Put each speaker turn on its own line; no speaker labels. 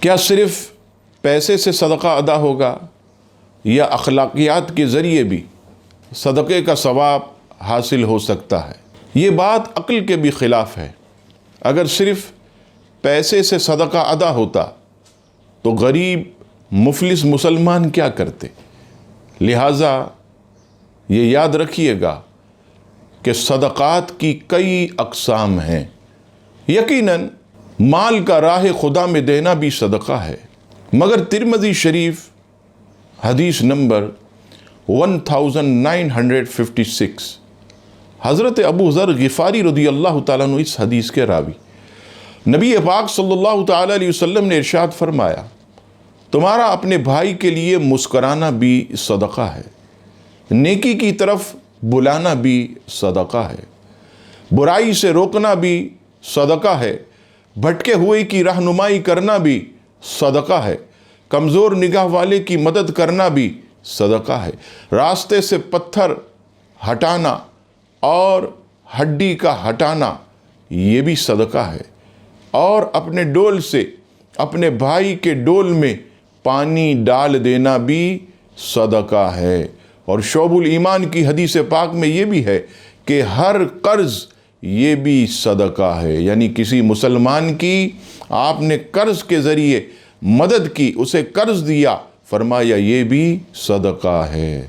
کیا صرف پیسے سے صدقہ ادا ہوگا یا اخلاقیات کے ذریعے بھی صدقے کا ثواب حاصل ہو سکتا ہے؟ یہ بات عقل کے بھی خلاف ہے۔ اگر صرف پیسے سے صدقہ ادا ہوتا تو غریب مفلس مسلمان کیا کرتے؟ لہٰذا یہ یاد رکھیے گا کہ صدقات کی کئی اقسام ہیں۔ یقیناً مال کا راہ خدا میں دینا بھی صدقہ ہے، مگر ترمذی شریف حدیث نمبر 1956، حضرت ابو ذر غفاری رضی اللہ تعالیٰ عنہ اس حدیث کے راوی، نبی پاک صلی اللہ تعالیٰ علیہ وسلم نے ارشاد فرمایا، تمہارا اپنے بھائی کے لیے مسکرانا بھی صدقہ ہے، نیکی کی طرف بلانا بھی صدقہ ہے، برائی سے روکنا بھی صدقہ ہے، بھٹکے ہوئے کی رہنمائی کرنا بھی صدقہ ہے، کمزور نگاہ والے کی مدد کرنا بھی صدقہ ہے، راستے سے پتھر ہٹانا اور ہڈی کا ہٹانا یہ بھی صدقہ ہے، اور اپنے ڈول سے اپنے بھائی کے ڈول میں پانی ڈال دینا بھی صدقہ ہے۔ اور شعب الایمان کی حدیث پاک میں یہ بھی ہے کہ ہر قرض یہ بھی صدقہ ہے، یعنی کسی مسلمان کی آپ نے قرض کے ذریعے مدد کی، اسے قرض دیا، فرمایا یہ بھی صدقہ ہے۔